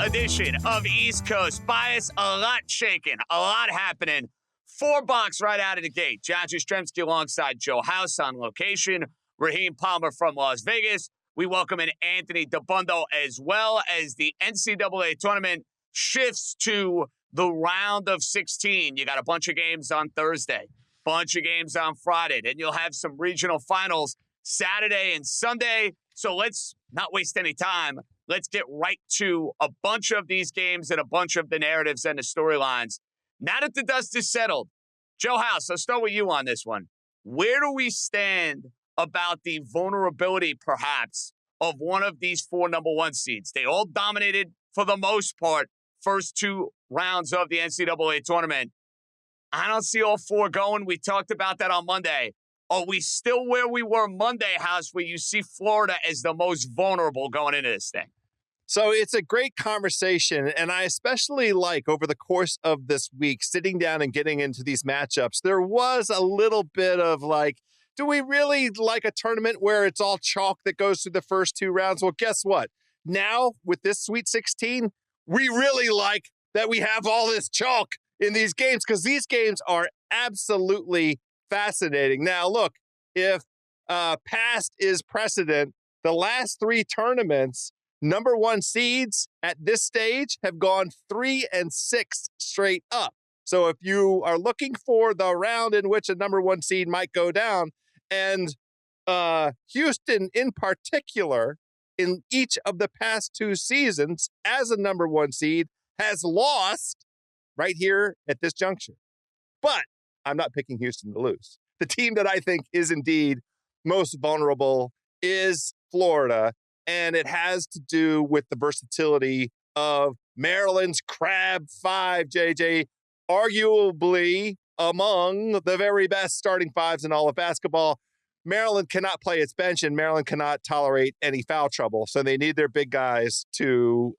edition of East Coast Bias. A lot shaking, a lot happening. 4 bucks right out of the gate. JJ Jastremski alongside Joe House on location. Raheem Palmer from Las Vegas. We welcome in Anthony DeBundo as well as the NCAA tournament shifts to the round of 16. You got a bunch of games on Thursday, bunch of games on Friday. Then you'll have some regional finals Saturday and Sunday. So let's not waste any time. Let's get right to a bunch of these games and a bunch of the narratives and the storylines. Now that the dust is settled, Joe House, let's start with you on this one. Where do we stand about the vulnerability, perhaps, of one of these 4 number 1 seeds? They all dominated, for the most part, first 2 rounds of the NCAA tournament. I don't see all 4 going. We talked about that on Monday. Are we still where we were Monday, House, where you see Florida as the most vulnerable going into this thing? So it's a great conversation, and I especially like over the course of this week, sitting down and getting into these matchups, there was a little bit of like, do we really like a tournament where it's all chalk that goes through the first 2 rounds? Well, guess what? Now, with this Sweet 16, we really like that we have all this chalk in these games because these games are absolutely fascinating. Now, look, if past is precedent, the last 3 tournaments, number 1 seeds at this stage have gone 3-6 straight up. So if you are looking for the round in which a number 1 seed might go down, and Houston in particular, in each of the past 2 seasons as a number 1 seed, has lost right here at this juncture. But I'm not picking Houston to lose. The team that I think is indeed most vulnerable is Florida. And it has to do with the versatility of Maryland's Crab 5, JJ, arguably among the very best starting 5s in all of basketball. Maryland cannot play its bench, and Maryland cannot tolerate any foul trouble. So they need their big guys to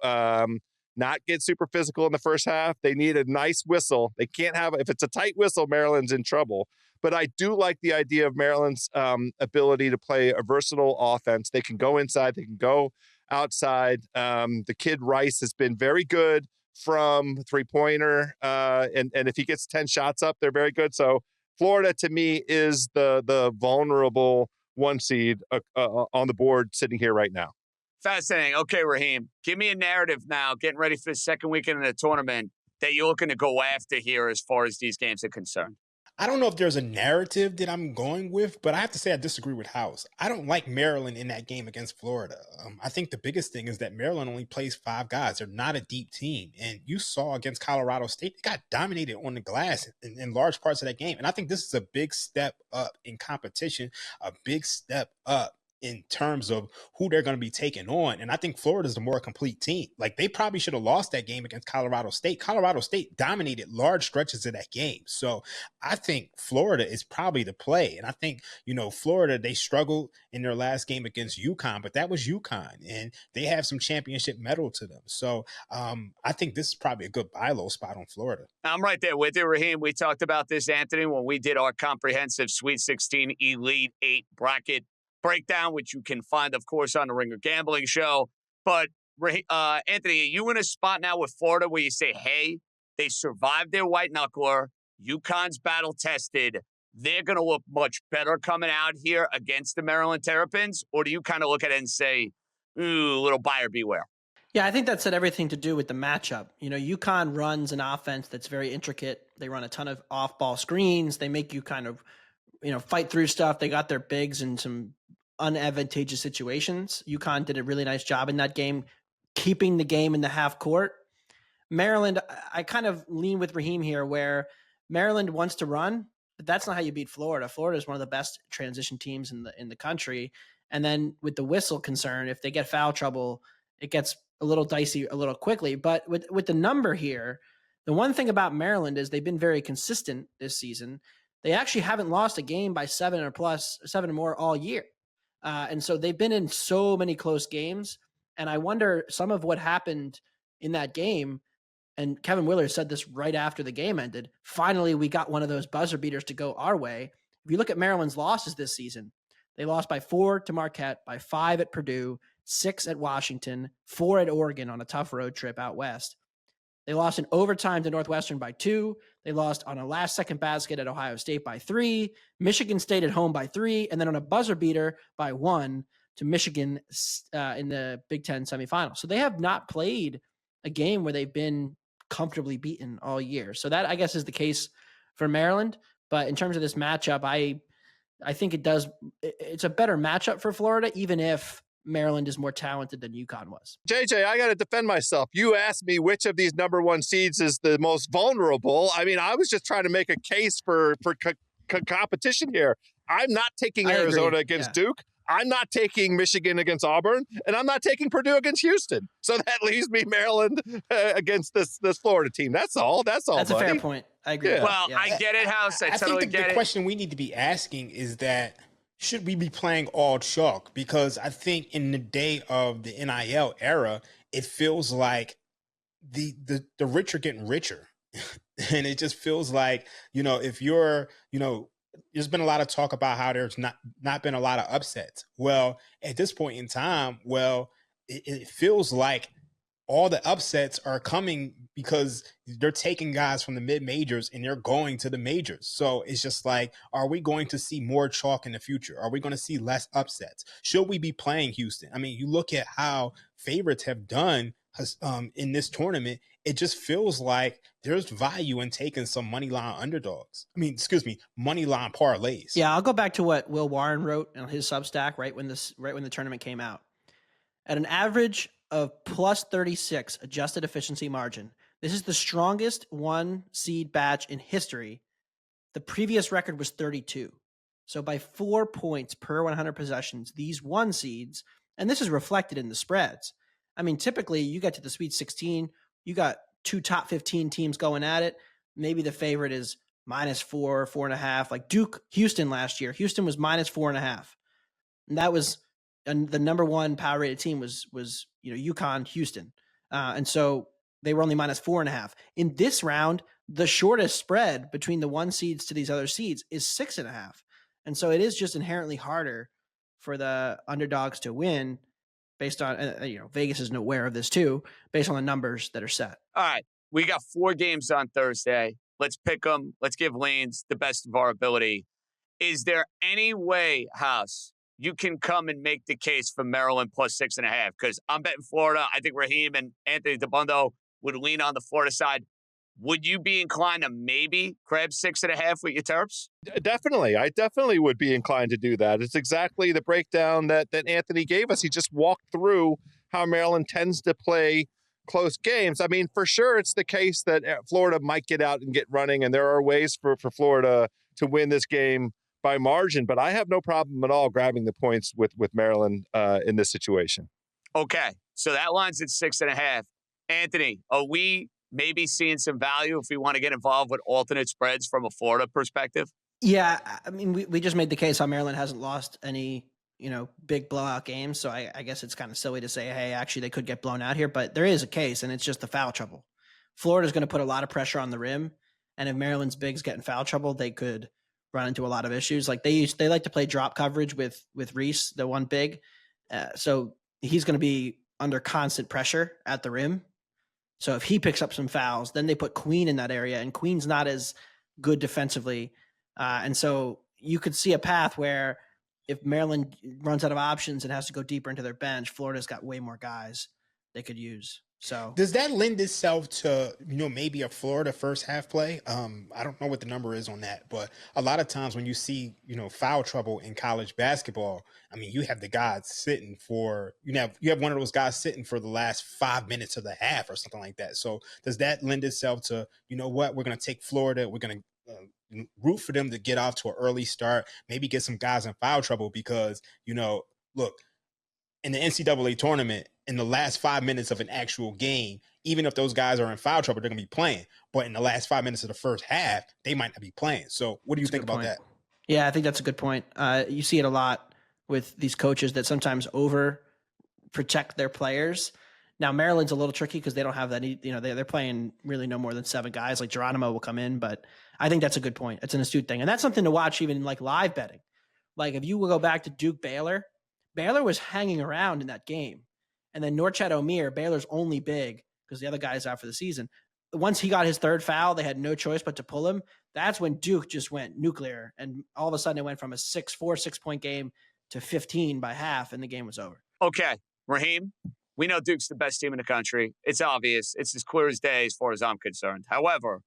not get super physical in the first half. They need a nice whistle. They can't have, if it's a tight whistle, Maryland's in trouble. But I do like the idea of Maryland's ability to play a versatile offense. They can go inside. They can go outside. The kid Rice has been very good from three-pointer. And if he gets 10 shots up, they're very good. So Florida, to me, is the vulnerable 1 seed on the board sitting here right now. Fascinating. Okay, Raheem, give me a narrative now, getting ready for the second weekend of the tournament, that you're looking to go after here as far as these games are concerned. I don't know if there's a narrative that I'm going with, but I have to say I disagree with House. I don't like Maryland in that game against Florida. I think the biggest thing is that Maryland only plays 5 guys. They're not a deep team. And you saw against Colorado State, they got dominated on the glass in large parts of that game. And I think this is a big step up in competition, a big step up in terms of who they're going to be taking on. And I think Florida's the more complete team. Like, they probably should have lost that game against Colorado State. Colorado State dominated large stretches of that game. So I think Florida is probably the play. And I think, Florida, they struggled in their last game against UConn, but that was UConn, and they have some championship medal to them. So I think this is probably a good buy low spot on Florida. I'm right there with you, Raheem. We talked about this, Anthony, when we did our comprehensive Sweet 16 Elite 8 bracket breakdown, which you can find, of course, on the Ringer Gambling Show. But, Anthony, are you in a spot now with Florida where you say, hey, they survived their white knuckler, UConn's battle-tested, they're going to look much better coming out here against the Maryland Terrapins? Or do you kind of look at it and say, ooh, little buyer beware? Yeah, I think that's had everything to do with the matchup. UConn runs an offense that's very intricate. They run a ton of off-ball screens. They make you kind of fight through stuff. They got their bigs in some unadvantageous situations. UConn did a really nice job in that game, keeping the game in the half court. Maryland, I kind of lean with Raheem here, where Maryland wants to run, but that's not how you beat Florida. Florida is one of the best transition teams in the country. And then with the whistle concern, if they get foul trouble, it gets a little dicey a little quickly. But with the number here, the one thing about Maryland is they've been very consistent this season. They actually haven't lost a game by 7 or more all year. And so they've been in so many close games. And I wonder some of what happened in that game, and Kevin Willard said this right after the game ended, finally we got one of those buzzer beaters to go our way. If you look at Maryland's losses this season, they lost by 4 to Marquette, by 5 at Purdue, 6 at Washington, 4 at Oregon on a tough road trip out west. They lost in overtime to Northwestern by 2. They lost on a last-second basket at Ohio State by 3. Michigan State at home by 3. And then on a buzzer beater by 1 to Michigan in the Big Ten semifinal. So they have not played a game where they've been comfortably beaten all year. So that, I guess, is the case for Maryland. But in terms of this matchup, I think it's a better matchup for Florida, even if Maryland is more talented than UConn was. JJ, I got to defend myself. You asked me which of these number 1 seeds is the most vulnerable. I mean, I was just trying to make a case for competition here. I'm not taking Arizona against Duke. I'm not taking Michigan against Auburn, and I'm not taking Purdue against Houston. So that leaves me Maryland against this Florida team. That's all. That's a fair point. I agree. Yeah. Well, I get it, House. I totally think the question we need to be asking is that, should we be playing all chalk? Because I think in the day of the NIL era, it feels like the rich are getting richer. And it just feels like, if you're, there's been a lot of talk about how there's not been a lot of upsets. Well, at this point in time, it feels like all the upsets are coming because they're taking guys from the mid-majors and they're going to the majors. So it's just like, are we going to see more chalk in the future? Are we going to see less upsets? Should we be playing Houston? I mean, you look at how favorites have done in this tournament, it just feels like there's value in taking some money line underdogs. Money line parlays. Yeah, I'll go back to what Will Warren wrote on his Substack right when the tournament came out. At an average of plus 36 adjusted efficiency margin, this is the strongest 1 seed batch in history. The previous record was 32. So by 4 points per 100 possessions, these 1 seeds, and this is reflected in the spreads. I mean, typically you get to the Sweet 16, you got 2 top 15 teams going at it. Maybe the favorite is -4, 4.5, like Duke, Houston last year. Houston was -4.5. And that was, and the number 1 power rated team was UConn, Houston. And so they were only -4.5. In this round, the shortest spread between the 1 seeds to these other seeds is 6.5. And so it is just inherently harder for the underdogs to win based on, Vegas isn't aware of this too, based on the numbers that are set. All right. We got 4 games on Thursday. Let's pick them. Let's give lanes the best of our ability. Is there any way, House, you can come and make the case for Maryland plus 6.5? Because I'm betting Florida. I think Raheem and Anthony DeBundo would lean on the Florida side. Would you be inclined to maybe grab 6.5 with your Terps? Definitely. I definitely would be inclined to do that. It's exactly the breakdown that Anthony gave us. He just walked through how Maryland tends to play close games. I mean, for sure, it's the case that Florida might get out and get running, and there are ways for Florida to win this game by margin, but I have no problem at all grabbing the points with Maryland in this situation. Okay, so that line's at 6.5. Anthony, are we maybe seeing some value if we want to get involved with alternate spreads from a Florida perspective? Yeah, I mean, we just made the case how Maryland hasn't lost any, big blowout games. So I guess it's kind of silly to say, hey, actually they could get blown out here, but there is a case, and it's just the foul trouble. Florida's going to put a lot of pressure on the rim, and if Maryland's bigs get in foul trouble, they could run into a lot of issues. Like they like to play drop coverage with Reese, the one big. So he's going to be under constant pressure at the rim. So if he picks up some fouls, then they put Queen in that area, and Queen's not as good defensively. And so you could see a path where if Maryland runs out of options and has to go deeper into their bench, Florida's got way more guys they could use. So does that lend itself to, maybe a Florida first half play? I don't know what the number is on that, but a lot of times when you see, foul trouble in college basketball, I mean, you have the guys sitting for, you have one of those guys sitting for the last 5 minutes of the half or something like that. So does that lend itself to, we're going to take Florida, we're going to root for them to get off to an early start, maybe get some guys in foul trouble because, look, in the NCAA tournament, in the last 5 minutes of an actual game, even if those guys are in foul trouble, they're going to be playing. But in the last 5 minutes of the first half, they might not be playing. So what do you think about that? Yeah, I think that's a good point. You see it a lot with these coaches that sometimes over protect their players. Now, Maryland's a little tricky because they don't have any, they're playing really no more than 7 guys. Like Geronimo will come in, but I think that's a good point. It's an astute thing. And that's something to watch even like live betting. Like if you will go back to Duke Baylor, Baylor was hanging around in that game. And then Norchad Omier, Baylor's only big because the other guy's out for the season. Once he got his third foul, they had no choice but to pull him. That's when Duke just went nuclear. And all of a sudden it went from a 6-point game to 15 by half, and the game was over. Okay, Raheem, we know Duke's the best team in the country. It's obvious. It's as clear as day as far as I'm concerned. However,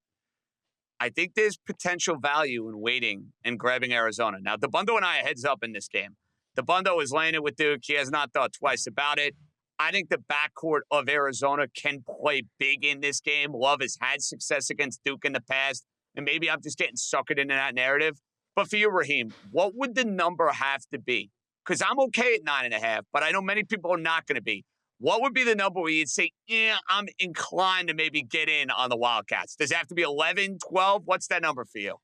I think there's potential value in waiting and grabbing Arizona. Now, DeBundo and I are heads up in this game. DeBundo is laying it with Duke. He has not thought twice about it. I think the backcourt of Arizona can play big in this game. Love has had success against Duke in the past, and maybe I'm just getting suckered into that narrative. But for you, Raheem, what would the number have to be? Because I'm okay at 9.5, but I know many people are not going to be. What would be the number where you'd say, yeah, I'm inclined to maybe get in on the Wildcats? Does it have to be 11, 12? What's that number for you?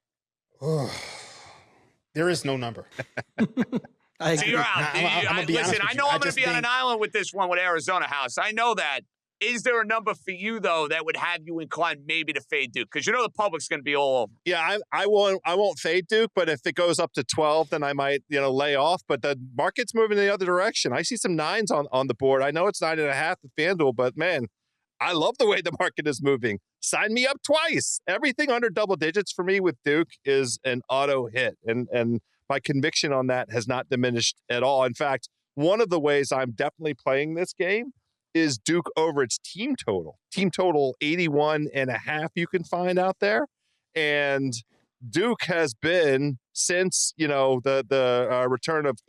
There is no number. So you're out. Listen, I know I'm going to be on an island with this one with Arizona House. I know that. Is there a number for you, though, that would have you inclined maybe to fade Duke? Because you know the public's going to be all over. Yeah, I won't fade Duke, but if it goes up to 12, then I might, lay off. But the market's moving in the other direction. I see some 9s on the board. I know it's 9.5 at FanDuel, but man, I love the way the market is moving. Sign me up twice. Everything under double digits for me with Duke is an auto hit. And my conviction on that has not diminished at all. In fact, one of the ways I'm definitely playing this game is Duke over its team total. Team total 81.5 you can find out there. And Duke has been, since, the return of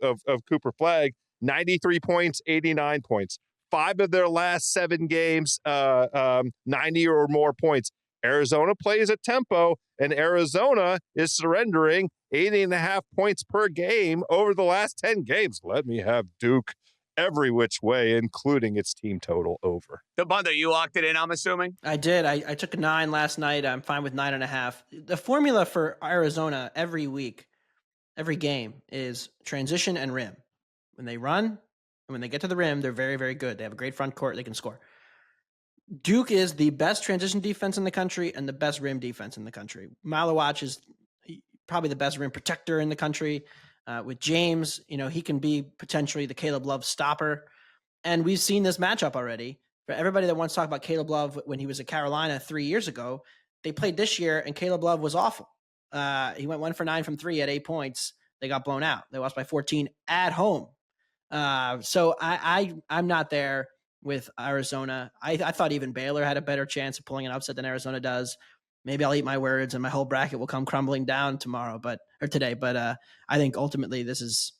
Cooper Flagg, 93 points, 89 points. 5 of their last 7 games, 90 or more points. Arizona plays at tempo, and Arizona is surrendering 80.5 points per game over the last 10 games. Let me have Duke every which way, including its team total over. DeBundo, you locked it in, I'm assuming? I did. I took a 9 last night. I'm fine with 9.5. The formula for Arizona every week, every game, is transition and rim. When they run and when they get to the rim, they're very, very good. They have a great front court. They can score. Duke is the best transition defense in the country and the best rim defense in the country. Malawach is probably the best rim protector in the country. With James, he can be potentially the Caleb Love stopper. And we've seen this matchup already. For everybody that wants to talk about Caleb Love when he was at Carolina 3 years ago, they played this year and Caleb Love was awful. He went 1 for 9 from 3 at 8 points. They got blown out. They lost by 14 at home. So I'm not there with Arizona. I thought even Baylor had a better chance of pulling an upset than Arizona does. Maybe I'll eat my words and my whole bracket will come crumbling down today. But I think ultimately this is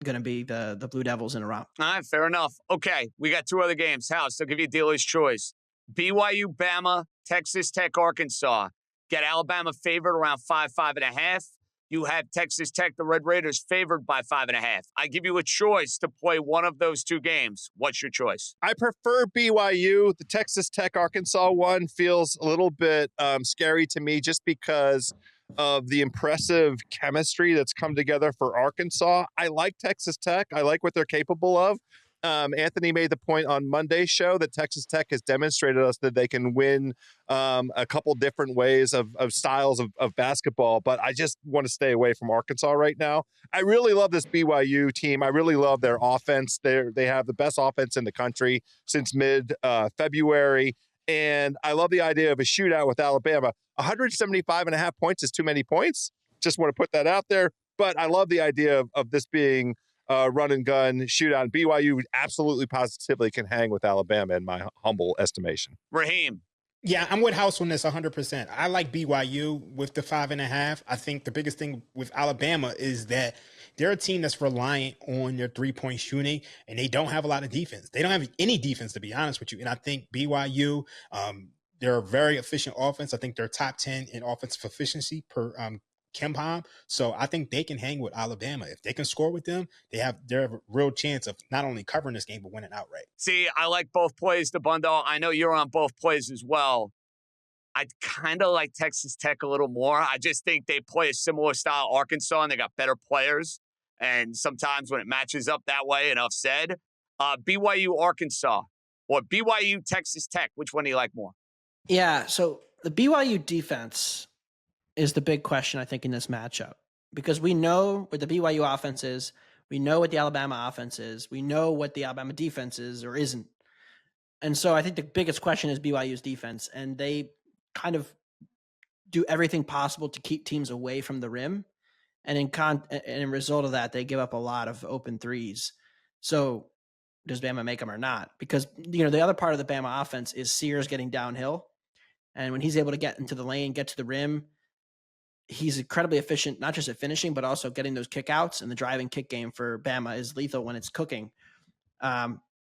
going to be the Blue Devils in a row. All right, fair enough. Okay, we got 2 other games. House, I'll give you a dealer's choice. BYU, Bama, Texas Tech, Arkansas. Get Alabama favored around 5.5. You have Texas Tech, the Red Raiders, favored by 5.5. I give you a choice to play one of those 2 games. What's your choice? I prefer BYU. The Texas Tech Arkansas one feels a little bit scary to me just because of the impressive chemistry that's come together for Arkansas. I like Texas Tech. I like what they're capable of. Anthony made the point on Monday's show that Texas Tech has demonstrated us that they can win a couple different ways of styles of basketball, but I just want to stay away from Arkansas right now. I really love this BYU team. I really love their offense. They have the best offense in the country since mid-February, and I love the idea of a shootout with Alabama. 175.5 points is too many points. Just want to put that out there, but I love the idea of this being run and gun shootout. BYU absolutely positively can hang with Alabama in my humble estimation. Raheem. Yeah, I'm with House on this 100%. I like BYU with the 5.5. I think the biggest thing with Alabama is that they're a team that's reliant on their 3-point shooting, and they don't have a lot of defense. They don't have any defense, to be honest with you. And I think BYU, they're a very efficient offense. I think they're top 10 in offensive efficiency per KenPom. So I think they can hang with Alabama. If they can score with them, they have a real chance of not only covering this game, but winning outright. See, I like both plays, DeBundo. I know you're on both plays as well. I kind of like Texas Tech a little more. I just think they play a similar style Arkansas, and they got better players. And sometimes when it matches up that way, enough said. BYU, Arkansas, or BYU, Texas Tech, which one do you like more? Yeah, so the BYU defense is the big question, I think, in this matchup. Because we know what the BYU offense is. We know what the Alabama offense is. We know what the Alabama defense is or isn't. And so I think the biggest question is BYU's defense, and they kind of do everything possible to keep teams away from the rim. And in result of that, they give up a lot of open threes. So does Bama make them or not? Because, the other part of the Bama offense is Sears getting downhill. And when he's able to get into the lane, get to the rim, he's incredibly efficient, not just at finishing, but also getting those kickouts. And the driving kick game for Bama is lethal when it's cooking.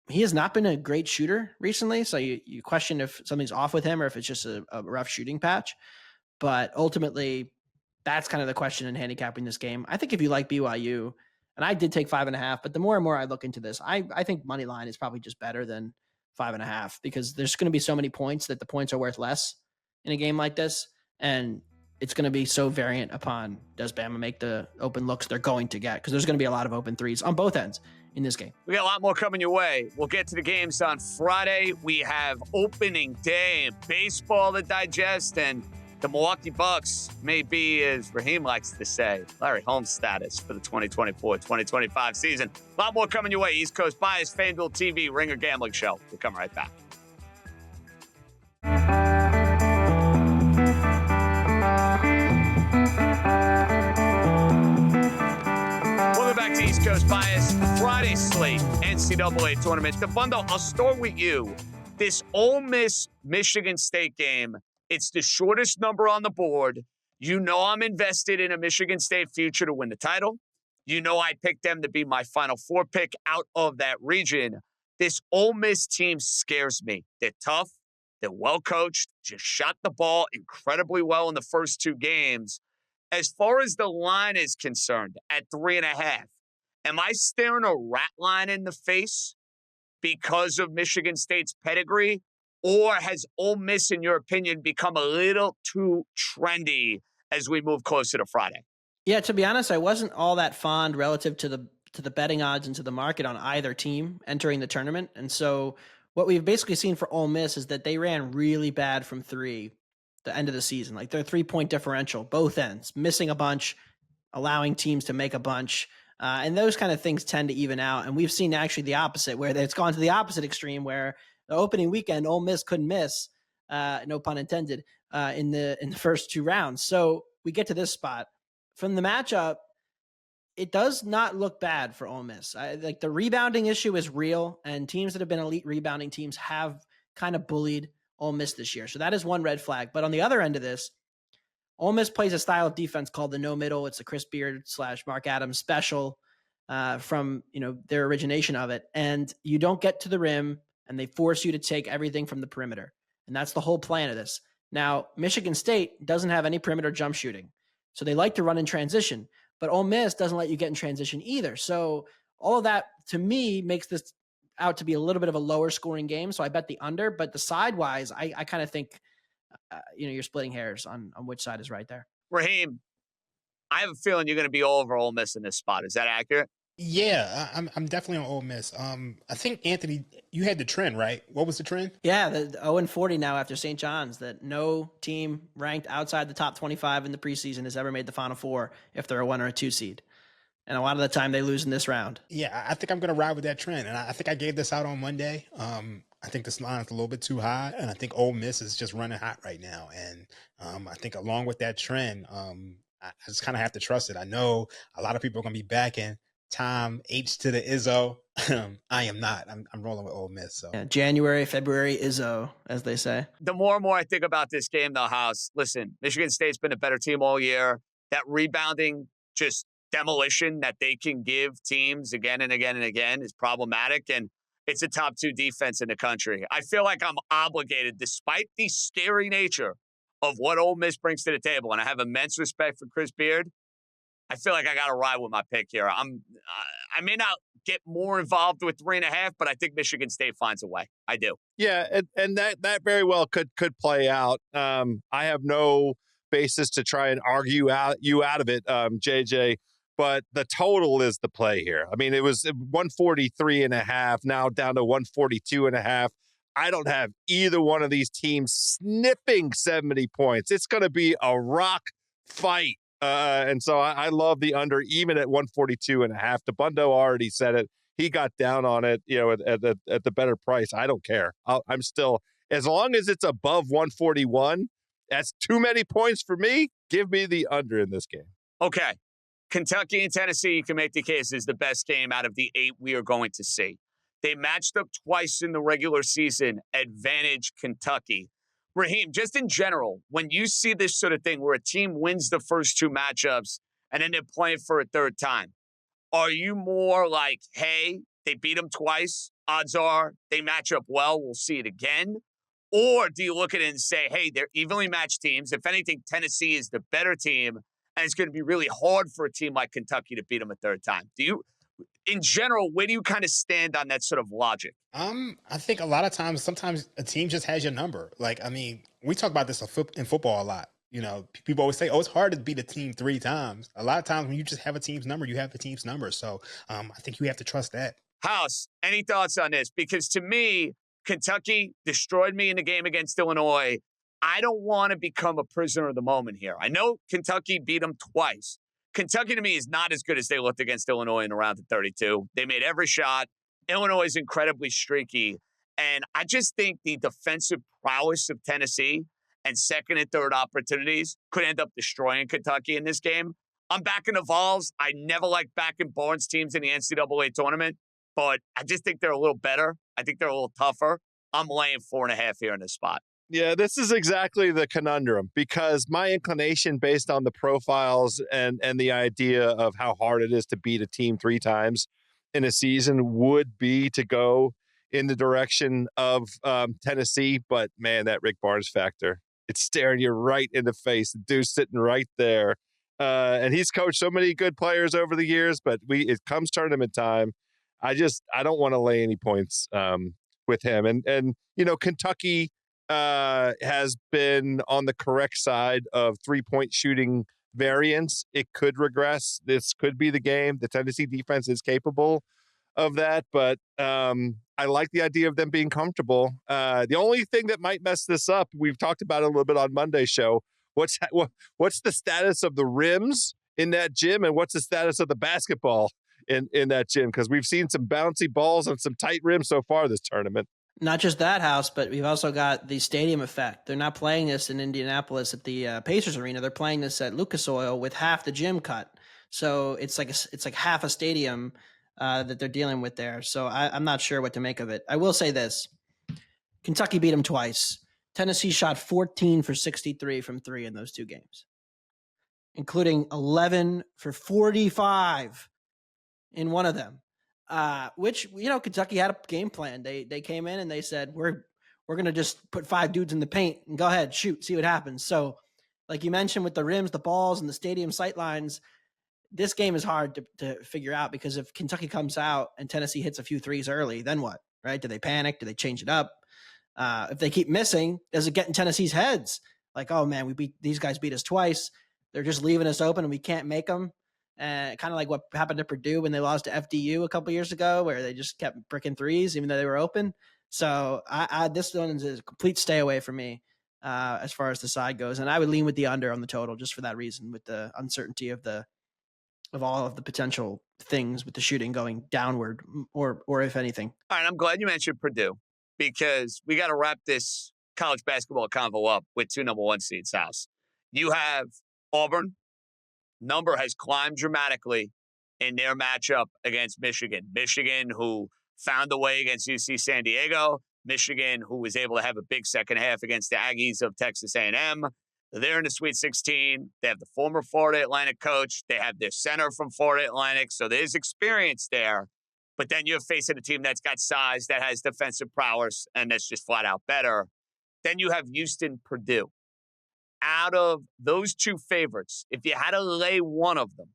He has not been a great shooter recently. So you question if something's off with him or if it's just a rough shooting patch. But ultimately, that's kind of the question in handicapping this game. I think if you like BYU, and I did take 5.5, but the more and more I look into this, I think money line is probably just better than 5.5 because there's going to be so many points that the points are worth less in a game like this. And it's going to be so variant upon does Bama make the open looks they're going to get, because there's going to be a lot of open threes on both ends in this game. We got a lot more coming your way. We'll get to the games on Friday. We have opening day and baseball to digest, and the Milwaukee Bucks may be, as Raheem likes to say, Larry Holmes status for the 2024-2025 season. A lot more coming your way. East Coast Bias, FanDuel TV, Ringer Gambling Show. We'll come right back. Welcome back to East Coast Bias. Friday slate, NCAA tournament. DeFundo, I'll start with you. This Ole Miss-Michigan State game, it's the shortest number on the board. You know I'm invested in a Michigan State future to win the title. You know I picked them to be my Final Four pick out of that region. This Ole Miss team scares me. They're tough. They're well-coached. Just shot the ball incredibly well in the first two games. As far as the line is concerned, at 3.5, am I staring a rat line in the face because of Michigan State's pedigree? Or has Ole Miss, in your opinion, become a little too trendy as we move closer to Friday? Yeah, to be honest, I wasn't all that fond relative to the betting odds and to the market on either team entering the tournament. And so what we've basically seen for Ole Miss is that they ran really bad from three the end of the season. Like their 3-point differential, both ends, missing a bunch, allowing teams to make a bunch. And those kind of things tend to even out. And we've seen actually the opposite, where it's gone to the opposite extreme, where the opening weekend, Ole Miss couldn't miss, no pun intended, in the first two rounds. So we get to this spot. From the matchup, it does not look bad for Ole Miss. Like the rebounding issue is real, and teams that have been elite rebounding teams have kind of bullied Ole Miss this year. So that is one red flag. But on the other end of this, Ole Miss plays a style of defense called the no middle. It's the Chris Beard / Mark Adams special from their origination of it. And you don't get to the rim, and they force you to take everything from the perimeter. And that's the whole plan of this. Now, Michigan State doesn't have any perimeter jump shooting. So they like to run in transition. But Ole Miss doesn't let you get in transition either. So all of that, to me, makes this out to be a little bit of a lower scoring game. So I bet the under. But the side-wise, I kind of think you're splitting hairs on which side is right there. Raheem, I have a feeling you're going to be all over Ole Miss in this spot. Is that accurate? Yeah, I'm definitely on Ole Miss. I think, Anthony, you had the trend, right? What was the trend? Yeah, the 0-40 now after St. John's, that no team ranked outside the top 25 in the preseason has ever made the Final Four if they're a 1 or a 2 seed. And a lot of the time they lose in this round. Yeah, I think I'm going to ride with that trend. And I think I gave this out on Monday. I think this line is a little bit too high. And I think Ole Miss is just running hot right now. And I think along with that trend, I just kind of have to trust it. I know a lot of people are going to be backing Tom H to the Izzo. I am not. I'm rolling with Ole Miss. So yeah, January, February, Izzo, as they say. The more and more I think about this game, though, House, listen, Michigan State's been a better team all year. That rebounding, just demolition that they can give teams again and again and again is problematic. And it's a top 2 defense in the country. I feel like I'm obligated, despite the scary nature of what Ole Miss brings to the table, and I have immense respect for Chris Beard, I feel like I got to ride with my pick here. I may not get more involved with 3.5, but I think Michigan State finds a way. I do. Yeah, and that very well could play out. I have no basis to try and argue you out of it, JJ. But the total is the play here. I mean, it was 143.5, now down to 142.5. I don't have either one of these teams sniffing 70 points. It's going to be a rock fight And so I love the under, even at 142.5. DeBundo already said it. He got down on it, at the better price. I don't care. I'm still, as long as it's above 141, that's too many points for me. Give me the under in this game. Okay. Kentucky and Tennessee, you can make the case, is the best game out of the 8 we are going to see. They matched up twice in the regular season. Advantage Kentucky. Raheem, just in general, when you see this sort of thing where a team wins the first 2 matchups and then they're playing for a third time, are you more like, hey, they beat them twice, odds are they match up well, we'll see it again? Or do you look at it and say, hey, they're evenly matched teams. If anything, Tennessee is the better team, and it's going to be really hard for a team like Kentucky to beat them a third time. In general, where do you kind of stand on that sort of logic? I think a lot of times, sometimes a team just has your number. We talk about this in football a lot. People always say, it's hard to beat a team 3 times. A lot of times when you just have a team's number, you have the team's number. So I think you have to trust that. House, any thoughts on this? Because to me, Kentucky destroyed me in the game against Illinois. I don't want to become a prisoner of the moment here. I know Kentucky beat them twice. Kentucky, to me, is not as good as they looked against Illinois in the round of 32. They made every shot. Illinois is incredibly streaky. And I just think the defensive prowess of Tennessee and second and third opportunities could end up destroying Kentucky in this game. I'm backing the Vols. I never liked backing Barnes teams in the NCAA tournament, but I just think they're a little better. I think they're a little tougher. I'm laying 4.5 here in this spot. Yeah, this is exactly the conundrum, because my inclination based on the profiles and the idea of how hard it is to beat a team 3 times in a season would be to go in the direction of Tennessee. But man, that Rick Barnes factor, it's staring you right in the face. The dude's sitting right there. And he's coached so many good players over the years, but it comes tournament time. I don't want to lay any points with him. And Kentucky has been on the correct side of 3-point shooting variance. It could regress. This could be the game. The Tennessee defense is capable of that, but I like the idea of them being comfortable. The only thing that might mess this up, we've talked about it a little bit on Monday's show. What's the status of the rims in that gym, and what's the status of the basketball in that gym? Because we've seen some bouncy balls and some tight rims so far this tournament. Not just that, House, but we've also got the stadium effect. They're not playing this in Indianapolis at the Pacers Arena. They're playing this at Lucas Oil with half the gym cut. So it's like half a stadium that they're dealing with there. So I'm not sure what to make of it. I will say this. Kentucky beat them twice. Tennessee shot 14 for 63 from 3 in those 2 games, including 11 for 45 in one of them. Which, Kentucky had a game plan. They came in and they said, we're going to just put 5 dudes in the paint and go ahead, shoot, see what happens. So like you mentioned with the rims, the balls, and the stadium sightlines, this game is hard to figure out, because if Kentucky comes out and Tennessee hits a few threes early, then what, right? Do they panic? Do they change it up? If they keep missing, does it get in Tennessee's heads? Like, oh man, these guys beat us twice. They're just leaving us open and we can't make them. Kind of like what happened to Purdue when they lost to FDU a couple years ago, where they just kept bricking threes even though they were open. So this one is a complete stay away from me as far as the side goes, and I would lean with the under on the total just for that reason, with the uncertainty of all of the potential things with the shooting going downward, or if anything. All right, I'm glad you mentioned Purdue, because we got to wrap this college basketball convo up with 2 number 1 seeds, House. You have Auburn. Number has climbed dramatically in their matchup against Michigan. Michigan, who found a way against UC San Diego. Michigan, who was able to have a big second half against the Aggies of Texas A&M. They're in the Sweet 16. They have the former Florida Atlantic coach. They have their center from Florida Atlantic. So there's experience there. But then you're facing a team that's got size, that has defensive prowess, and that's just flat out better. Then you have Houston, Purdue. Out of those 2 favorites, if you had to lay one of them,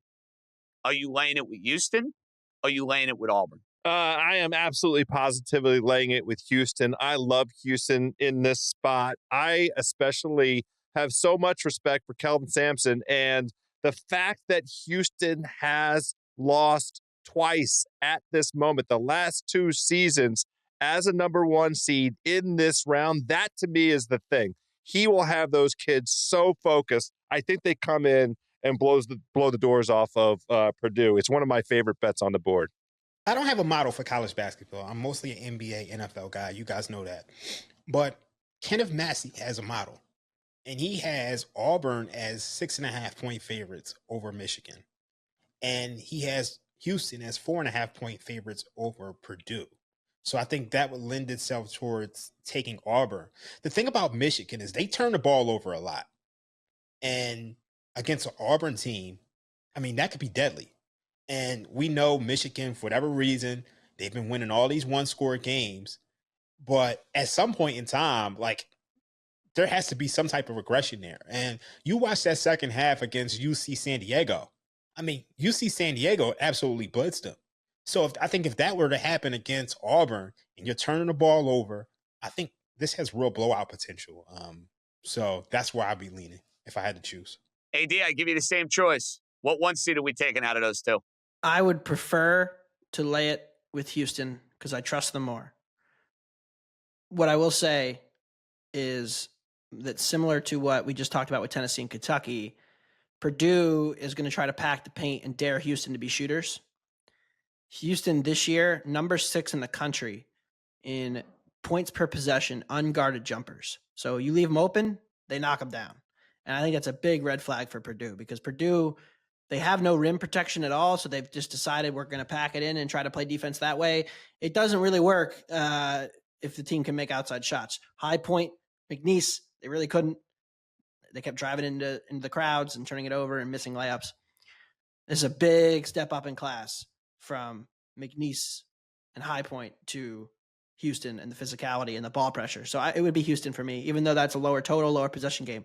are you laying it with Houston? Or are you laying it with Auburn? I am absolutely positively laying it with Houston. I love Houston in this spot. I especially have so much respect for Kelvin Sampson, and the fact that Houston has lost twice at this moment, the last 2 seasons as a number 1 seed in this round, that to me is the thing. He will have those kids so focused. I think they come in and blow the doors off of Purdue. It's one of my favorite bets on the board. I don't have a model for college basketball. I'm mostly an NBA, NFL guy. You guys know that. But Kenneth Massey has a model, and he has Auburn as 6.5-point favorites over Michigan. And he has Houston as 4.5-point favorites over Purdue. So I think that would lend itself towards taking Auburn. The thing about Michigan is they turn the ball over a lot. And against an Auburn team, I mean, that could be deadly. And we know Michigan, for whatever reason, they've been winning all these one-score games. But at some point in time, like, there has to be some type of regression there. And you watch that second half against UC San Diego. I mean, UC San Diego absolutely blitzed them. So I think if that were to happen against Auburn and you're turning the ball over, I think this has real blowout potential. So that's where I'd be leaning if I had to choose. AD, I give you the same choice. What one seed are we taking out of those two? I would prefer to lay it with Houston because I trust them more. What I will say is that similar to what we just talked about with Tennessee and Kentucky, Purdue is going to try to pack the paint and dare Houston to be shooters. Houston this year, number 6 in the country in points per possession, unguarded jumpers. So you leave them open, they knock them down. And I think that's a big red flag for Purdue because Purdue, they have no rim protection at all. So they've just decided we're going to pack it in and try to play defense that way. It doesn't really work if the team can make outside shots. High Point, McNeese, they really couldn't. They kept driving into the crowds and turning it over and missing layups. This is a big step up in class from McNeese and High Point to Houston and the physicality and the ball pressure. So it would be Houston for me, even though that's a lower total, lower possession game.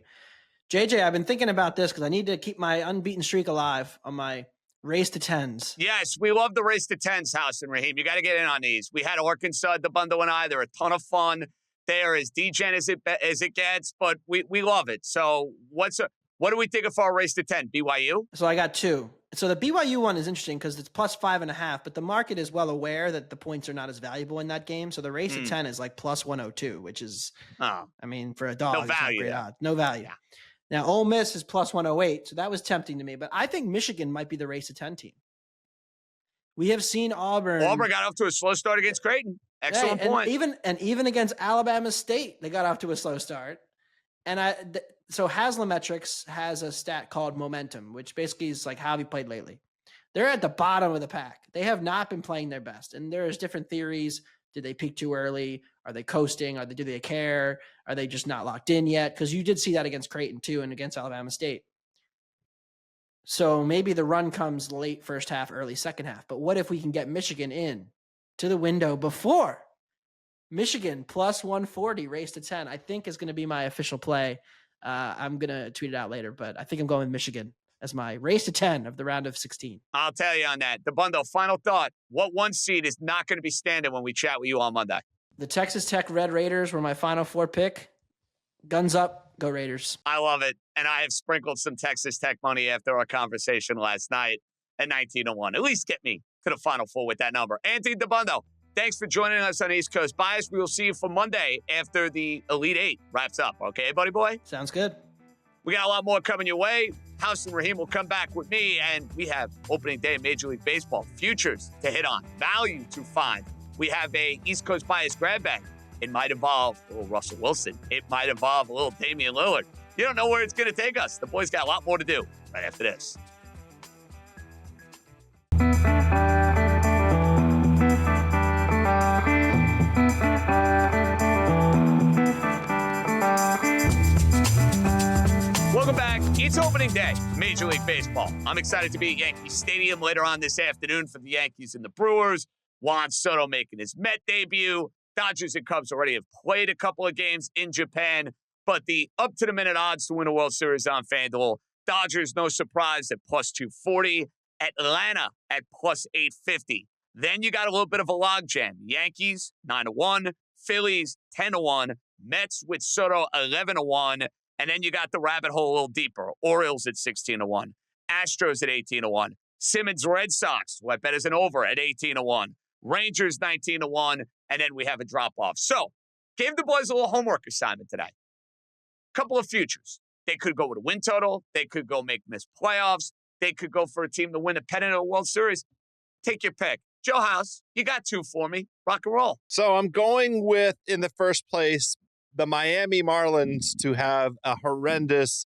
JJ, I've been thinking about this because I need to keep my unbeaten streak alive on my race to 10s. Yes, we love the race to 10s, House and Raheem. You got to get in on these. We had Arkansas, the bundle and I. They're a ton of fun. They're as degen as it gets, but we love it. So what do we think of our race to 10? BYU? So I got 2. So the BYU one is interesting because it's plus 5.5, but the market is well aware that the points are not as valuable in that game. So the race to 10 is like plus 102, which is, I mean, for a dog, no value. Great odds. No value. Yeah. Now, Ole Miss is plus 108, so that was tempting to me. But I think Michigan might be the race to 10 team. We have seen Auburn. Auburn got off to a slow start against Creighton. Excellent point. Even against Alabama State, they got off to a slow start. And so Haslametrics has a stat called momentum, which basically is like how have you played lately. They're at the bottom of the pack. They have not been playing their best. And there's different theories. Did they peak too early? Are they coasting? Do they care? Are they just not locked in yet? Because you did see that against Creighton too and against Alabama State. So maybe the run comes late first half, early second half. But what if we can get Michigan in to the window before? Michigan plus 140 race to 10, I think is going to be my official play. I'm going to tweet it out later, but I think I'm going with Michigan as my race to 10 of the round of 16. I'll tell you on that. The bundle, final thought. What one seed is not going to be standing when we chat with you on Monday? The Texas Tech Red Raiders were my Final Four pick. Guns up, go Raiders. I love it. And I have sprinkled some Texas Tech money after our conversation last night at 19-1. At least get me to the Final Four with that number. Anthony DeBundo, thanks for joining us on East Coast Bias. We will see you for Monday after the Elite Eight wraps up. Okay, buddy boy? Sounds good. We got a lot more coming your way. House and Raheem will come back with me, and we have opening day of Major League Baseball futures to hit on, value to find. We have a East Coast Bias grab bag. It might involve a little Russell Wilson. It might involve a little Damian Lillard. You don't know where it's going to take us. The boys got a lot more to do right after this. Welcome back. It's opening day, Major League Baseball. I'm excited to be at Yankee Stadium later on this afternoon for the Yankees and the Brewers. Juan Soto making his Met debut. Dodgers and Cubs already have played a couple of games in Japan, but the up-to-the-minute odds to win a World Series on FanDuel, Dodgers, no surprise, at plus 240. Atlanta at plus 850. Then you got a little bit of a logjam. Yankees, 9-1. Phillies, 10-1. Mets with Soto, 11-1. And then you got the rabbit hole a little deeper. Orioles at 16-1. Astros at 18-1. Simmons Red Sox, who I bet is an over, at 18-1. Rangers 19-1. And then we have a drop-off. So, gave the boys a little homework assignment today. Couple of futures. They could go with a win total. They could go miss playoffs. They could go for a team to win a pennant or a World Series. Take your pick. Joe House, you got two for me. Rock and roll. So I'm going with, in the first place, the Miami Marlins to have a horrendous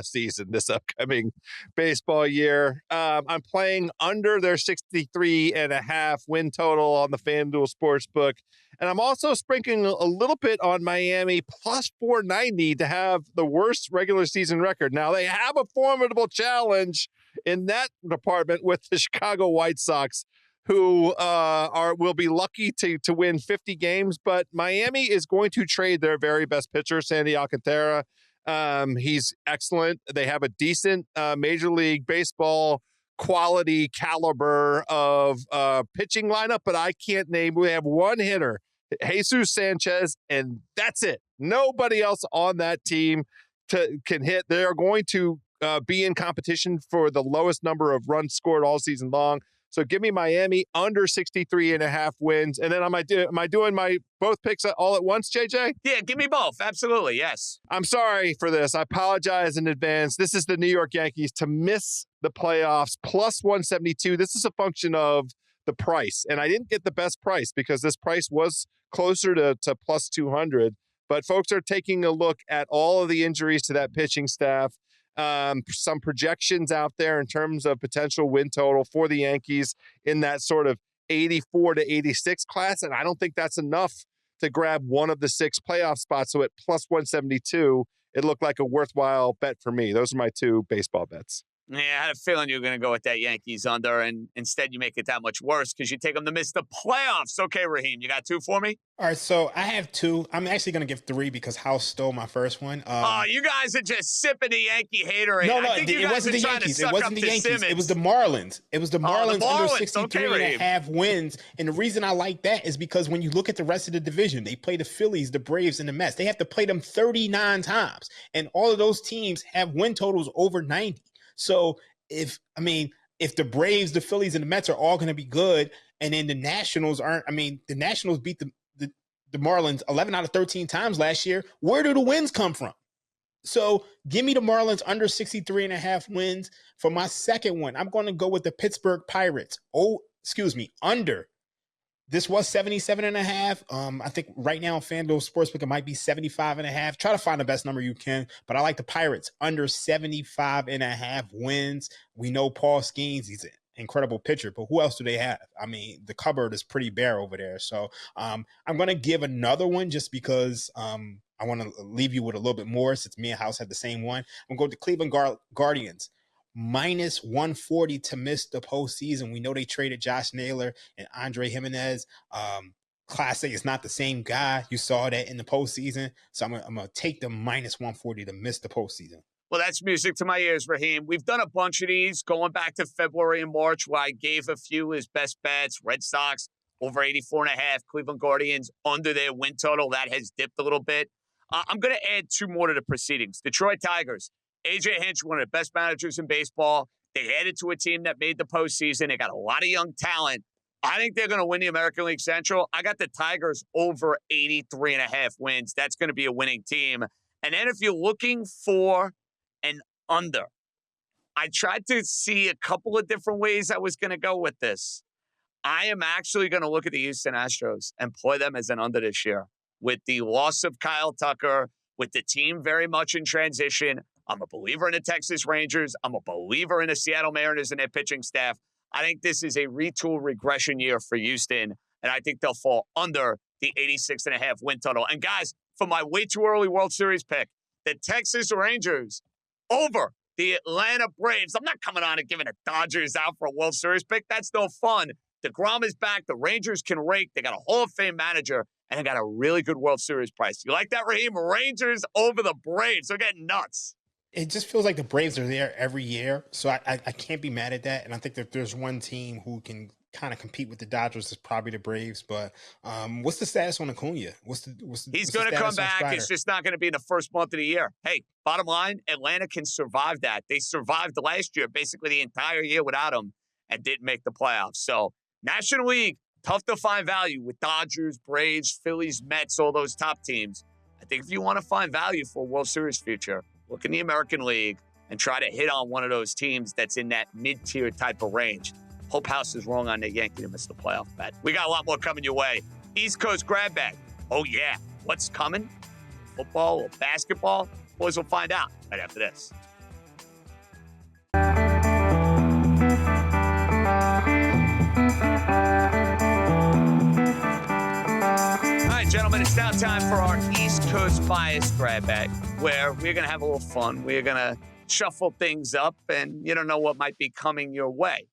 season this upcoming baseball year. I'm playing under their 63.5 win total on the FanDuel Sportsbook. And I'm also sprinkling a little bit on Miami plus 490 to have the worst regular season record. Now, they have a formidable challenge in that department with the Chicago White Sox, who will be lucky to win 50 games, but Miami is going to trade their very best pitcher, Sandy Alcantara. He's excellent. They have a decent Major League Baseball quality caliber of pitching lineup, but I can't name. We have one hitter, Jesus Sanchez, and that's it. Nobody else on that team can hit. They are going to be in competition for the lowest number of runs scored all season long. So give me Miami under 63.5 wins. And then am I doing my both picks all at once, JJ? Yeah, give me both. Absolutely, yes. I'm sorry for this. I apologize in advance. This is the New York Yankees to miss the playoffs, plus 172. This is a function of the price. And I didn't get the best price because this price was closer to plus 200. But folks are taking a look at all of the injuries to that pitching staff. Some projections out there in terms of potential win total for the Yankees in that sort of 84 to 86 class. And I don't think that's enough to grab one of the 6 playoff spots. So at plus 172, it looked like a worthwhile bet for me. Those are my 2 baseball bets. Yeah, I had a feeling you were going to go with that Yankees under, and instead you make it that much worse because you take them to miss the playoffs. Okay, Raheem, you got 2 for me? All right, so I have 2. I'm actually going to give 3 because House stole my first one. You guys are just sipping the Yankee haterade. No, it wasn't the Yankees. It wasn't the Yankees. It was the Marlins. It was the Marlins, under 63.5 wins. And the reason I like that is because when you look at the rest of the division, they play the Phillies, the Braves, and the Mets. They have to play them 39 times. And all of those teams have win totals over 90. So if the Braves, the Phillies, and the Mets are all going to be good, and then the Nationals aren't, the Nationals beat the Marlins 11 out of 13 times last year. Where do the wins come from? So give me the Marlins under 63.5 wins. For my second one, I'm going to go with the Pittsburgh Pirates. Under. This was 77.5. I think right now on FanDuel Sportsbook, it might be 75.5. Try to find the best number you can, but I like the Pirates under 75.5 wins. We know Paul Skeens, he's an incredible pitcher, but who else do they have? The cupboard is pretty bare over there. So I'm going to give another one just because I want to leave you with a little bit more since me and House had the same one. I'm going to go to Cleveland Guardians. Minus 140 to miss the postseason. We know they traded Josh Naylor and Andre Jimenez. Class A is not the same guy. You saw that in the postseason. So I'm going to take the minus 140 to miss the postseason. Well, that's music to my ears, Raheem. We've done a bunch of these going back to February and March where I gave a few as best bets. Red Sox over 84.5. Cleveland Guardians under their win total. That has dipped a little bit. I'm going to add 2 more to the proceedings. Detroit Tigers. AJ Hinch, one of the best managers in baseball. They added to a team that made the postseason. They got a lot of young talent. I think they're going to win the American League Central. I got the Tigers over 83.5 wins. That's going to be a winning team. And then if you're looking for an under, I tried to see a couple of different ways I was going to go with this. I am actually going to look at the Houston Astros and play them as an under this year. With the loss of Kyle Tucker, with the team very much in transition, I'm a believer in the Texas Rangers. I'm a believer in the Seattle Mariners and their pitching staff. I think this is a retool regression year for Houston, and I think they'll fall under the 86.5 win total. And guys, for my way too early World Series pick, the Texas Rangers over the Atlanta Braves. I'm not coming on and giving the Dodgers out for a World Series pick. That's no fun. DeGrom is back. The Rangers can rake. They got a Hall of Fame manager, and they got a really good World Series price. You like that, Raheem? Rangers over the Braves. They're getting nuts. It just feels like the Braves are there every year, so I can't be mad at that. And I think that there's one team who can kind of compete with the Dodgers is probably the Braves. But what's the status on Acuna? He's going to come back. It's just not going to be in the first month of the year. Hey, bottom line, Atlanta can survive that. They survived last year, basically the entire year without him, and didn't make the playoffs. So National League, tough to find value with Dodgers, Braves, Phillies, Mets, all those top teams. I think if you want to find value for a World Series future, look in the American League and try to hit on one of those teams that's in that mid-tier type of range. Hope House is wrong on the Yankee to miss the playoff bet. We got a lot more coming your way. East Coast grab bag. Oh, yeah. What's coming? Football or basketball? Boys will find out right after this. All right, gentlemen, it's now time for our East Coast bias grab bag, where we're going to have a little fun. We're going to shuffle things up, and you don't know what might be coming your way.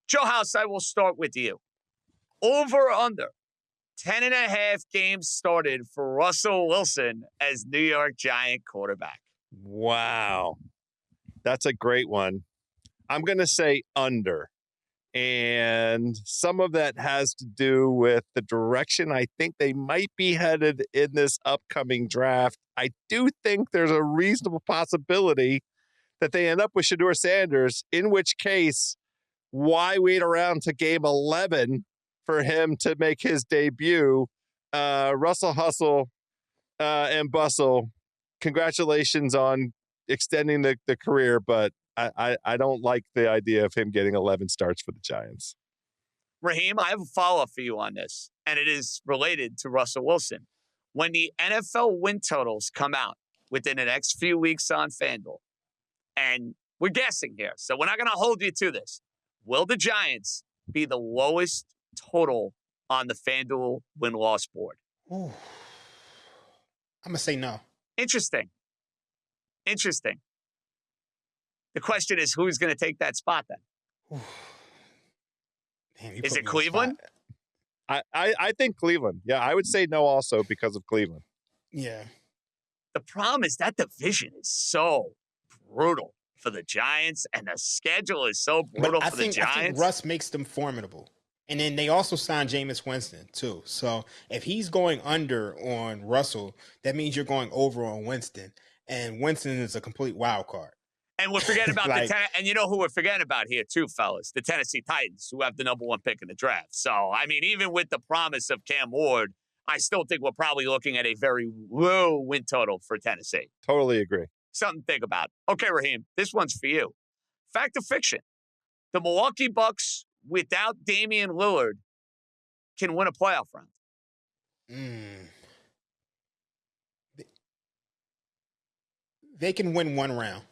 Joe House, I will start with you. Over or under 10.5 games started for Russell Wilson as New York Giant quarterback. Wow. That's a great one. I'm going to say under. And some of that has to do with the direction I think they might be headed in this upcoming draft. I do think there's a reasonable possibility that they end up with Shedeur Sanders, in which case, why wait around to game 11 for him to make his debut? Russell Hustle and Bustle, congratulations on extending the career, but I don't like the idea of him getting 11 starts for the Giants. Raheem, I have a follow-up for you on this, and it is related to Russell Wilson. When the NFL win totals come out within the next few weeks on FanDuel, and we're guessing here, so we're not going to hold you to this, will the Giants be the lowest total on the FanDuel win-loss board? Ooh. I'm going to say no. Interesting. The question is, who's going to take that spot then? Damn, is it Cleveland? I think Cleveland. Yeah, I would say no also because of Cleveland. Yeah. The problem is that division is so brutal for the Giants, and the schedule is so brutal for the Giants. I think Russ makes them formidable. And then they also signed Jameis Winston, too. So if he's going under on Russell, that means you're going over on Winston. And Winston is a complete wild card. And we're forgetting about and you know who we're forgetting about here too, fellas? The Tennessee Titans, who have the number 1 pick in the draft. So, I mean, even with the promise of Cam Ward, I still think we're probably looking at a very low win total for Tennessee. Totally agree. Something to think about. Okay, Raheem, this one's for you. Fact or fiction? The Milwaukee Bucks, without Damian Lillard, can win a playoff round. They can win one round.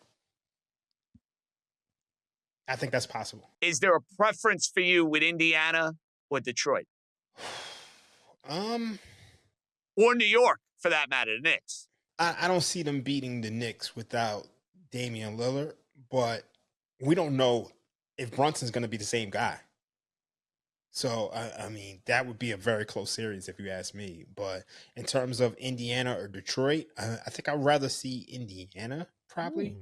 I think that's possible. Is there a preference for you with Indiana or Detroit? Or New York, for that matter, the Knicks? I don't see them beating the Knicks without Damian Lillard, but we don't know if Brunson's going to be the same guy. So, I mean, that would be a very close series if you ask me. But in terms of Indiana or Detroit, I think I'd rather see Indiana, probably.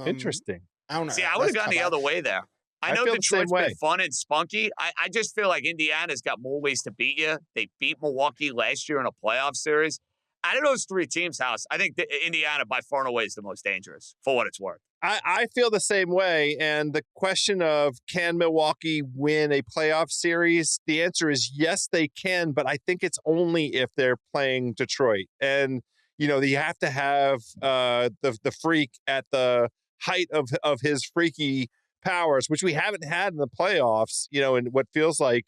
Interesting. I don't know. See, I would have gone the other way there. I know Detroit's been fun and spunky. I just feel like Indiana's got more ways to beat you. They beat Milwaukee last year in a playoff series. Out of those 3 teams, House, I think Indiana by far and away is the most dangerous, for what it's worth. I feel the same way. And the question of, can Milwaukee win a playoff series? The answer is yes, they can, but I think it's only if they're playing Detroit. And, you know, you have to have the freak at the height of his freaky powers, which we haven't had in the playoffs, you know, in what feels like,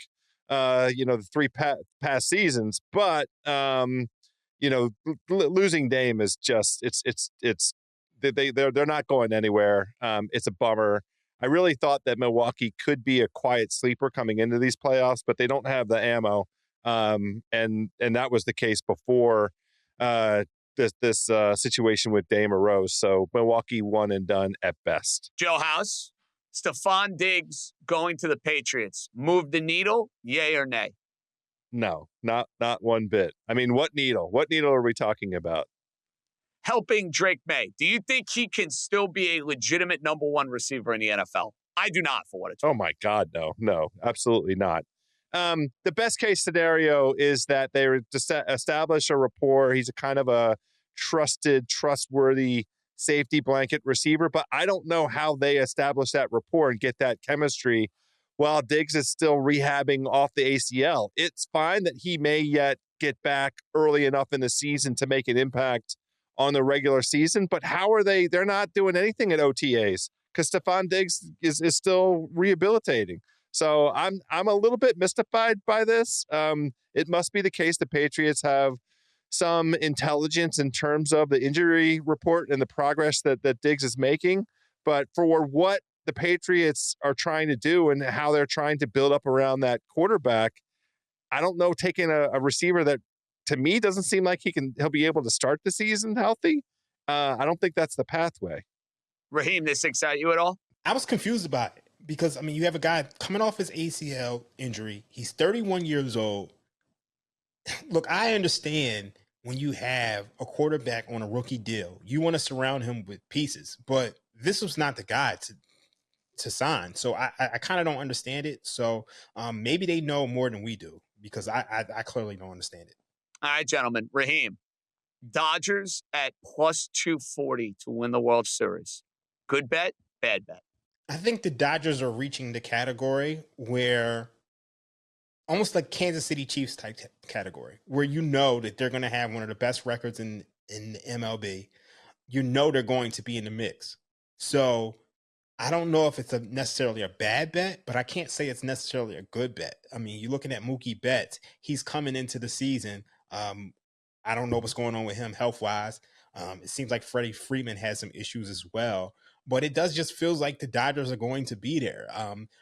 the 3 past seasons. But, you know, losing Dame is just, they're not going anywhere. It's a bummer. I really thought that Milwaukee could be a quiet sleeper coming into these playoffs, but they don't have the ammo. And that was the case before this situation with Dame arose. So Milwaukee one and done at best. Joe House, Stephon Diggs going to the Patriots. Move the needle, yay or nay? No, not one bit. I mean, what needle? What needle are we talking about? Helping Drake May. Do you think he can still be a legitimate number 1 receiver in the NFL? I do not, for what it's worth. Oh, my God, no, absolutely not. The best case scenario is that they establish a rapport. He's a kind of a trustworthy safety blanket receiver, but I don't know how they establish that rapport and get that chemistry while Diggs is still rehabbing off the ACL. It's fine that he may yet get back early enough in the season to make an impact on the regular season, but how are they? They're not doing anything at OTAs because STEFON Diggs is still rehabilitating. So I'm a little bit mystified by this. It must be the case the Patriots have some intelligence in terms of the injury report and the progress that Diggs is making. But for what the Patriots are trying to do and how they're trying to build up around that quarterback, I don't know, taking a receiver that to me doesn't seem like he'll be able to start the season healthy. I don't think that's the pathway. Raheem, this excite you at all? I was confused about it because, I mean, you have a guy coming off his ACL injury. He's 31 years old. Look, I understand when you have a quarterback on a rookie deal, you want to surround him with pieces, but this was not the guy to sign. So I kind of don't understand it. So maybe they know more than we do because I clearly don't understand it. All right, gentlemen. Raheem, Dodgers at plus 240 to win the World Series. Good bet, bad bet. I think the Dodgers are reaching the category where almost like Kansas City Chiefs type category, where you know that they're going to have one of the best records in the MLB. You know they're going to be in the mix. So I don't know if it's necessarily a bad bet, but I can't say it's necessarily a good bet. I mean, you're looking at Mookie Betts. He's coming into the season. I don't know what's going on with him health-wise. It seems like Freddie Freeman has some issues as well. But it does just feels like the Dodgers are going to be there.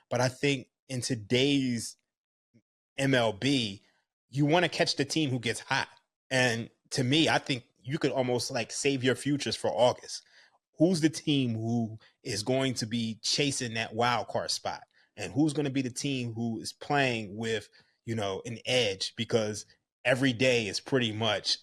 But I think in today's MLB, you want to catch the team who gets hot. And to me, I think you could almost like save your futures for August. Who's the team who is going to be chasing that wild card spot? And who's going to be the team who is playing with, an edge? Because every day is pretty much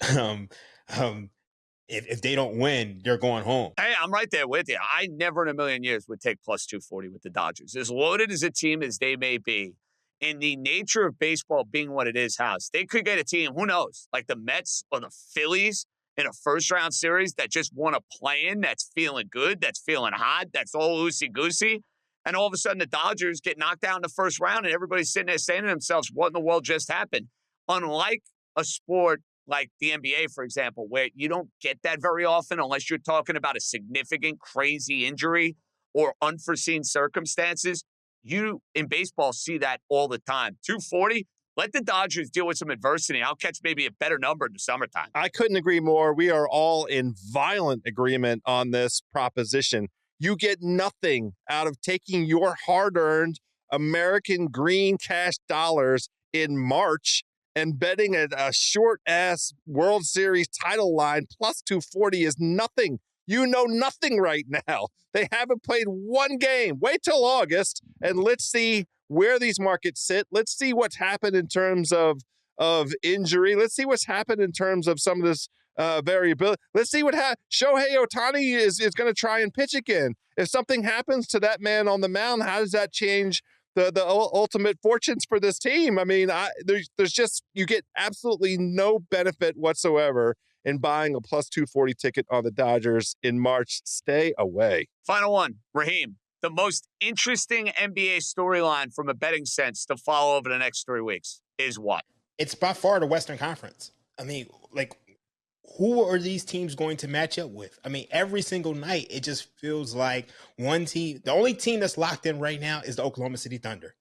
if they don't win, they're going home. Hey, I'm right there with you. I never in a million years would take plus 240 with the Dodgers. As loaded as a team as they may be, in the nature of baseball being what it is, House, they could get a team, who knows, like the Mets or the Phillies in a first-round series that just want to play in, that's feeling good, that's feeling hot, that's all loosey-goosey. And all of a sudden the Dodgers get knocked out in the first round and everybody's sitting there saying to themselves, what in the world just happened? Unlike a sport like the NBA, for example, where you don't get that very often unless you're talking about a significant, crazy injury or unforeseen circumstances. You, in baseball, see that all the time. 240, let the Dodgers deal with some adversity. I'll catch maybe a better number in the summertime. I couldn't agree more. We are all in violent agreement on this proposition. You get nothing out of taking your hard-earned American green cash dollars in March and betting a short-ass World Series title line plus 240 is nothing. You know nothing right now. They haven't played one game. Wait till August, and let's see where these markets sit. Let's see what's happened in terms of injury. Let's see what's happened in terms of some of this variability. Let's see what Shohei Ohtani is going to try and pitch again. If something happens to that man on the mound, how does that change the ultimate fortunes for this team? I mean, there's just, you get absolutely no benefit whatsoever in buying a plus 240 ticket on the Dodgers in March. Stay away. Final one, Raheem. The most interesting NBA storyline from a betting sense to follow over the next 3 weeks is what? It's by far the Western Conference. I mean, like, who are these teams going to match up with? I mean, every single night, it just feels like one team. The only team that's locked in right now is the Oklahoma City Thunder.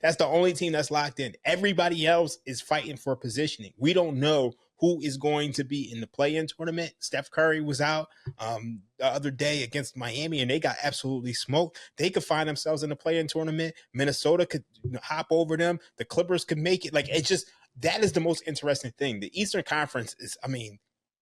That's the only team that's locked in. Everybody else is fighting for positioning. We don't know who is going to be in the play-in tournament. Steph Curry was out the other day against Miami, and they got absolutely smoked. They could find themselves in the play-in tournament. Minnesota could hop over them. The Clippers could make it. Like, it's just, that is the most interesting thing. The Eastern Conference is, I mean,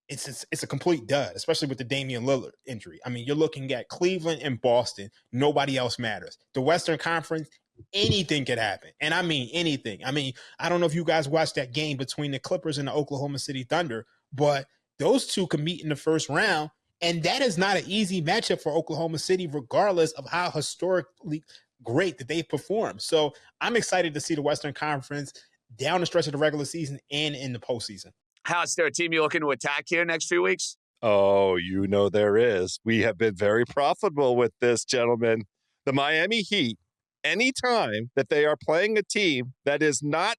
it's a complete dud, especially with the Damian Lillard injury. I mean, you're looking at Cleveland and Boston. Nobody else matters. The Western Conference, anything could happen. And I mean anything. I mean, I don't know if you guys watched that game between the Clippers and the Oklahoma City Thunder, but those two can meet in the first round. And that is not an easy matchup for Oklahoma City, regardless of how historically great that they perform. So I'm excited to see the Western Conference down the stretch of the regular season and in the postseason. How's there a team you're looking to attack here next few weeks? Oh, you know there is. We have been very profitable with this, gentlemen. The Miami Heat, anytime that they are playing a team that is not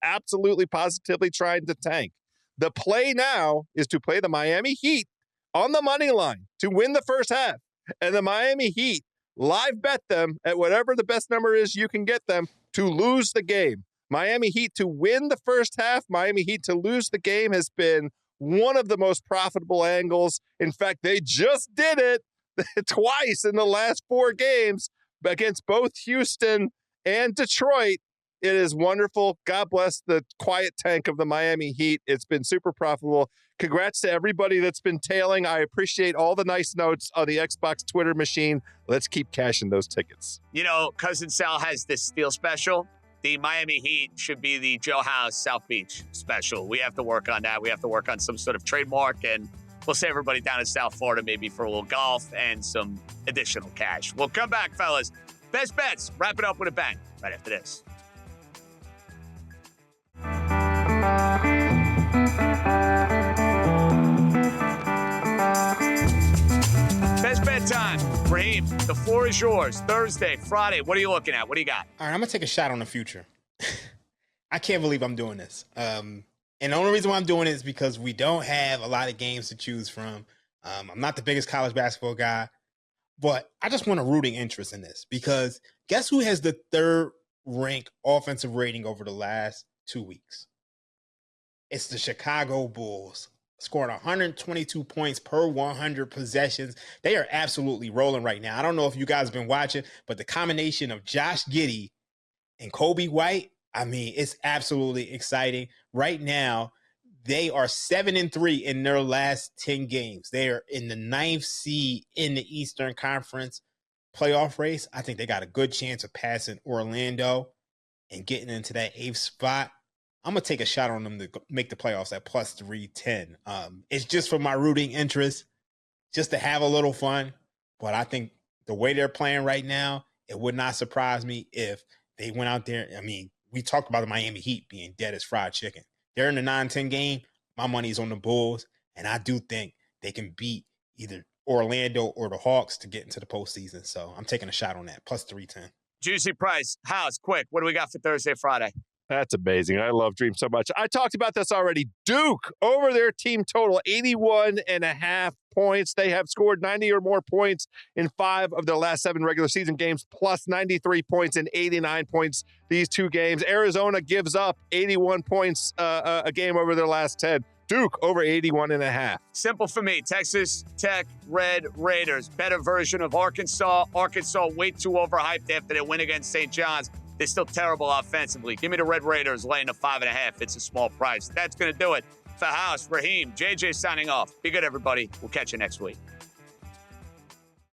absolutely positively trying to tank, the play now is to play the Miami Heat on the money line to win the first half. And the Miami Heat live bet them at whatever the best number is you can get them to lose the game. Miami Heat to win the first half, Miami Heat to lose the game has been one of the most profitable angles. In fact, they just did it twice in the last 4 games against both Houston and Detroit. It is wonderful. God bless the quiet tank of the Miami Heat. It's been super profitable. Congrats to everybody that's been tailing. I appreciate all the nice notes on the Xbox Twitter machine. Let's keep cashing those tickets. You know, Cousin Sal has this steal special. The Miami Heat should be the Joe House South Beach special. We have to work on that. We have to work on some sort of trademark, and we'll save everybody down in South Florida maybe for a little golf and some additional cash. We'll come back, fellas. Best bets. Wrap it up with a bang right after this. Best bet time. Raheem, the floor is yours. Thursday, Friday. What are you looking at? What do you got? All right, I'm going to take a shot on the future. I can't believe I'm doing this. And the only reason why I'm doing it is because we don't have a lot of games to choose from. I'm not the biggest college basketball guy, but I just want a rooting interest in this because guess who has the 3rd ranked offensive rating over the last 2 weeks? It's the Chicago Bulls, scoring 122 points per 100 possessions. They are absolutely rolling right now. I don't know if you guys have been watching, but the combination of Josh Giddey and Kobe White, I mean, it's absolutely exciting. Right now, they are 7-3 in their last 10 games. They are in the 9th seed in the Eastern Conference playoff race. I think they got a good chance of passing Orlando and getting into that 8th spot. I'm going to take a shot on them to make the playoffs at plus 310. It's just for my rooting interest, just to have a little fun. But I think the way they're playing right now, it would not surprise me if they went out there. I mean, we talked about the Miami Heat being dead as fried chicken. They're in the 9-10 game. My money's on the Bulls. And I do think they can beat either Orlando or the Hawks to get into the postseason. So I'm taking a shot on that, plus 310. Juicy price. House, quick. What do we got for Thursday, Friday? That's amazing. I love Dream so much. I talked about this already. Duke over their team total, 81.5 points. They have scored 90 or more points in 5 of their last 7 regular season games, plus 93 points and 89 points these 2 games. Arizona gives up 81 points a game over their last 10. Duke over 81.5. Simple for me. Texas Tech Red Raiders. Better version of Arkansas. Arkansas way too overhyped after their win against St. John's. They're still terrible offensively. Give me the Red Raiders laying a 5.5. It's a small price. That's going to do it. For House, Raheem, JJ signing off. Be good, everybody. We'll catch you next week.